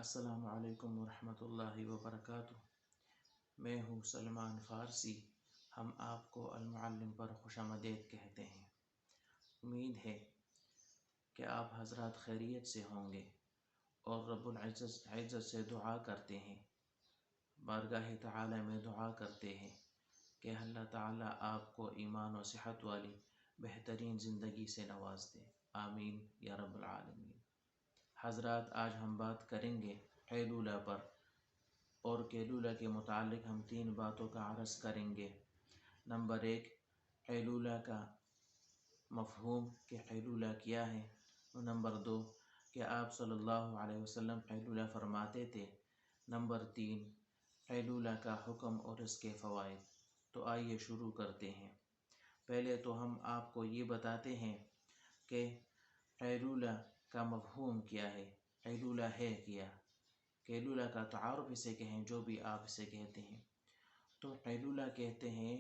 السلام علیکم ورحمۃ اللہ وبرکاتہ۔ میں ہوں سلمان فارسی۔ ہم آپ کو المعلم پر خوش آمدید کہتے ہیں۔ امید ہے کہ آپ حضرات خیریت سے ہوں گے اور رب العزت سے دعا کرتے ہیں، بارگاہ تعالی میں دعا کرتے ہیں کہ اللہ تعالی آپ کو ایمان و صحت والی بہترین زندگی سے نواز دے، آمین یا رب العالمین۔ حضرات، آج ہم بات کریں گے قیلولہ پر، اور قیلولہ کے متعلق ہم 3 باتوں کا عرض کریں گے۔ نمبر 1، قیلولہ کا مفہوم کہ قیلولہ کیا ہے۔ نمبر 2، کہ آپ صلی اللہ علیہ وسلم قیلولہ فرماتے تھے۔ نمبر 3، قیلولہ کا حکم اور اس کے فوائد۔ تو آئیے شروع کرتے ہیں۔ پہلے تو ہم آپ کو یہ بتاتے ہیں کہ قیلولہ کا مفہوم کیا ہے، قیلولہ ہے کیا۔ قیلولہ کا تعارف اسے کہیں، جو بھی آپ اسے کہتے ہیں۔ تو قیلولہ کہتے ہیں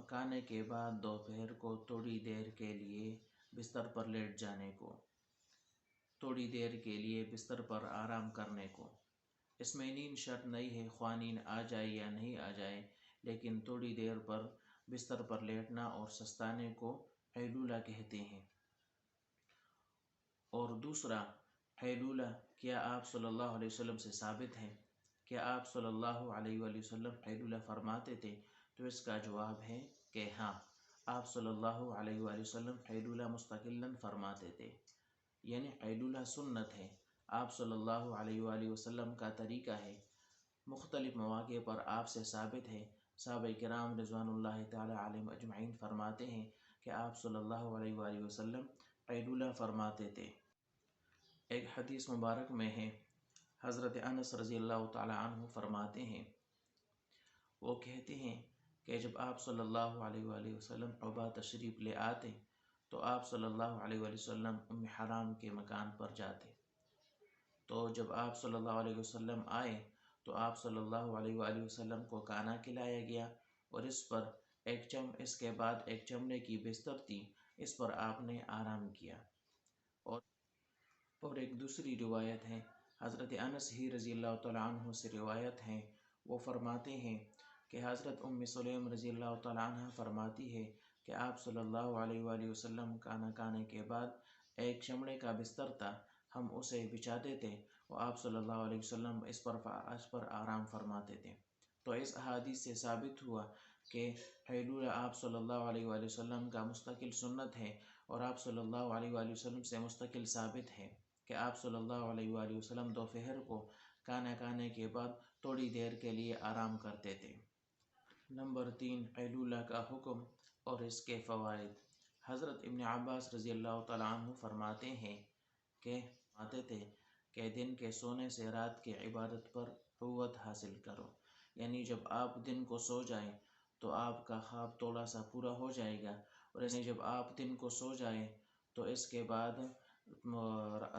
کھانے کے بعد دوپہر کو تھوڑی دیر کے لیے بستر پر لیٹ جانے کو، تھوڑی دیر کے لیے بستر پر آرام کرنے کو۔ اس میں نیند شرط نہیں ہے، خواہ نیند آ جائے یا نہیں آ جائے، لیکن تھوڑی دیر پر بستر پر لیٹنا اور سستانے کو قیلولہ کہتے ہیں۔ اور دوسرا، قیلولہ کیا آپ صلی اللہ علیہ وسلم سے ثابت ہے؟ کیا آپ صلی اللہ علیہ وآلہ وسلم قیلولہ فرماتے تھے؟ تو اس کا جواب ہے کہ ہاں، آپ صلی اللہ علیہ وآلہ وسلم قیلولہ مستقلاً فرماتے تھے، یعنی قیلولہ سنت ہے، آپ صلی اللہ علیہ وآلہ وسلم کا طریقہ ہے، مختلف مواقع پر آپ سے ثابت ہے۔ صحابہ کرام رضوان اللہ تعالی علیہم اجمعین فرماتے ہیں کہ آپ صلی اللہ علیہ وآلہ وسلم قیلولہ فرماتے تھے۔ ایک حدیث مبارک میں ہے، حضرت انس رضی اللہ تعالی عنہ فرماتے ہیں، وہ کہتے ہیں کہ جب آپ صلی اللہ علیہ وآلہ وسلم قباء تشریف لے آتے تو آپ صلی اللہ علیہ وآلہ وسلم ام حرام کے مکان پر جاتے۔ تو جب آپ صلی اللہ علیہ وسلم آئے تو آپ صلی اللہ علیہ وآلہ وسلم کو کھانا کھلایا گیا، اور اس کے بعد ایک چمڑے کی بستر تھی، اس پر آپ نے آرام کیا۔ اور ایک دوسری روایت ہے، حضرت انس ہی رضی اللہ تعالیٰ عنہ سے روایت ہے، وہ فرماتے ہیں کہ حضرت ام سلیم رضی اللہ تعالیٰ عنہ فرماتی ہے کہ آپ صلی اللہ علیہ وآلہ وسلم کھانا کھانے کے بعد ایک چمڑے کا بستر تھا، ہم اسے بچھاتے تھے، اور آپ صلی اللہ علیہ وسلم اس پر آرام فرماتے تھے۔ تو اس احادیث سے ثابت ہوا کہ قیلولہ آپ صلی اللہ علیہ وآلہ وسلم کا مستقل سنت ہے، اور آپ صلی اللہ علیہ وآلہ وسلم سے مستقل ثابت ہے کہ آپ صلی اللہ علیہ وآلہ وسلم دوپہر کو کھانا کھانے کے بعد تھوڑی دیر کے لیے آرام کرتے تھے۔ نمبر 3، قیلولہ کا حکم اور اس کے فوائد۔ حضرت ابن عباس رضی اللہ تعالیٰ عنہ فرماتے تھے کہ دن کے سونے سے رات کی عبادت پر قوت حاصل کرو، یعنی جب آپ دن کو سو جائیں تو آپ کا خواب تھوڑا سا پورا ہو جائے گا، اور جب آپ دن کو سو جائیں تو اس کے بعد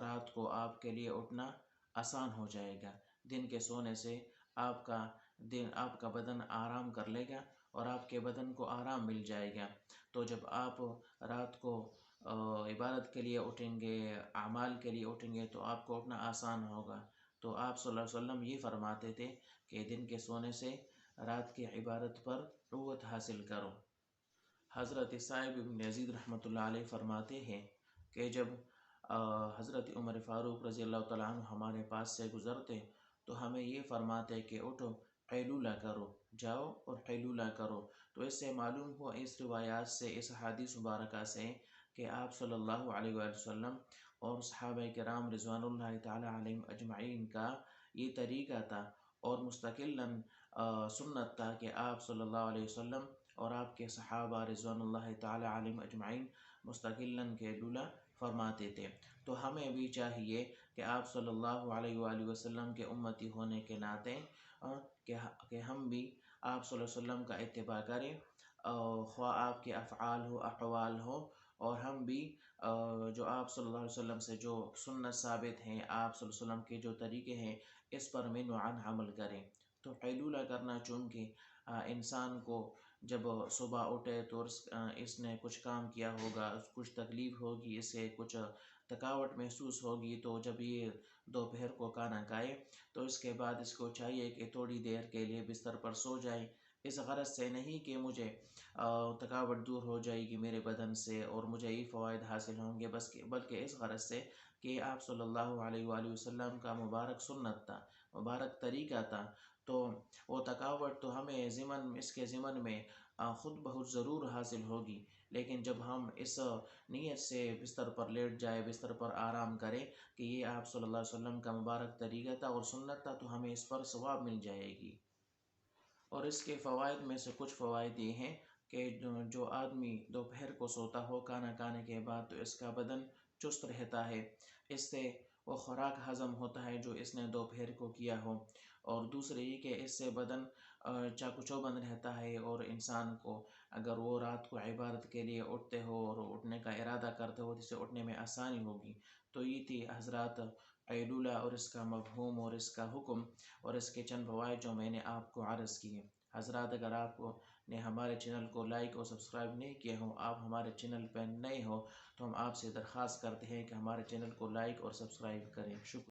رات کو آپ کے لیے اٹھنا آسان ہو جائے گا۔ دن کے سونے سے آپ کا بدن آرام کر لے گا اور آپ کے بدن کو آرام مل جائے گا۔ تو جب آپ رات کو عبادت کے لیے اٹھیں گے، اعمال کے لیے اٹھیں گے، تو آپ کو اٹھنا آسان ہوگا۔ تو آپ صلی اللہ علیہ وسلم یہ فرماتے تھے کہ دن کے سونے سے رات کی عبادت پر قوت حاصل کرو۔ حضرت صاحب ابن یزید رحمۃ اللہ علیہ فرماتے ہیں کہ جب حضرت عمر فاروق رضی اللہ تعالیٰ عنہ ہمارے پاس سے گزرتے تو ہمیں یہ فرماتے کہ اٹھو، قیلولہ کرو، جاؤ اور قیلولہ کرو۔ تو اس سے معلوم ہوا، اس روایات سے، اس حدیث مبارکہ سے، کہ آپ صلی اللہ علیہ وآلہ وسلم اور صحابہ کرام رضوان اللہ تعالیٰ علیہم اجمعین کا یہ طریقہ تھا اور مستقلاً سنت تھا کہ آپ صلی اللہ علیہ وسلم اور آپ کے صحابہ رضوان اللہ تعالیٰ علیہم اجمعین مستقلاً قیلولہ فرماتے تھے۔ تو ہمیں بھی چاہیے کہ آپ صلی اللہ علیہ وآلہ وسلم کے امتی ہونے کے ناطے کہ ہم بھی آپ صلی اللہ علیہ وسلم کا اتباع کریں، خواہ آپ کے افعال ہو، اقوال ہو، اور ہم بھی جو آپ صلی اللہ علیہ وسلم سے جو سنت ثابت ہیں، آپ صلی اللہ علیہ وسلم کے جو طریقے ہیں، اس پر منوعاً عمل کریں۔ تو قیلولہ کرنا چونکہ انسان کو جب صبح اٹھے تو اس نے کچھ کام کیا ہوگا، کچھ تکلیف ہوگی، اسے کچھ تھکاوٹ محسوس ہوگی، تو جب یہ دوپہر کو کھانا کھائے تو اس کے بعد اس کو چاہیے کہ تھوڑی دیر کے لیے بستر پر سو جائے، اس غرض سے نہیں کہ مجھے تھکاوٹ دور ہو جائے گی میرے بدن سے اور مجھے یہ فوائد حاصل ہوں گے، بلکہ اس غرض سے کہ آپ صلی اللہ علیہ وآلہ وسلم کا مبارک سنت تھا، مبارک طریقہ تھا، تو وہ تھکاوٹ تو ہمیں اس کے ضمن میں خود بہت ضرور حاصل ہوگی، لیکن جب ہم اس نیت سے بستر پر لیٹ جائے، بستر پر آرام کریں کہ یہ آپ صلی اللہ علیہ وسلم کا مبارک طریقہ تھا اور سنت تھا، تو ہمیں اس پر ثواب مل جائے گی۔ اور اس کے فوائد میں سے کچھ فوائد یہ ہیں کہ جو آدمی دوپہر کو سوتا ہو کھانا کھانے کے بعد تو اس کا بدن چست رہتا ہے، اس سے وہ خوراک ہضم ہوتا ہے جو اس نے دوپہر کو کیا ہو، اور دوسرے یہ کہ اس سے بدن چاق و چوبند رہتا ہے، اور انسان کو اگر وہ رات کو عبادت کے لیے اٹھتے ہو اور اٹھنے کا ارادہ کرتے ہو، جس سے اٹھنے میں آسانی ہوگی۔ تو یہ تھی حضرات قیلولہ اور اس کا مفہوم اور اس کا حکم اور اس کے چند فوائد جو میں نے آپ کو عرض کیے۔ حضرات اگر آپ نے ہمارے چینل کو لائک اور سبسکرائب نہیں کیا ہو، آپ ہمارے چینل پہ نئے ہو، تو ہم آپ سے درخواست کرتے ہیں کہ ہمارے چینل کو لائک اور سبسکرائب کریں۔ شکریہ۔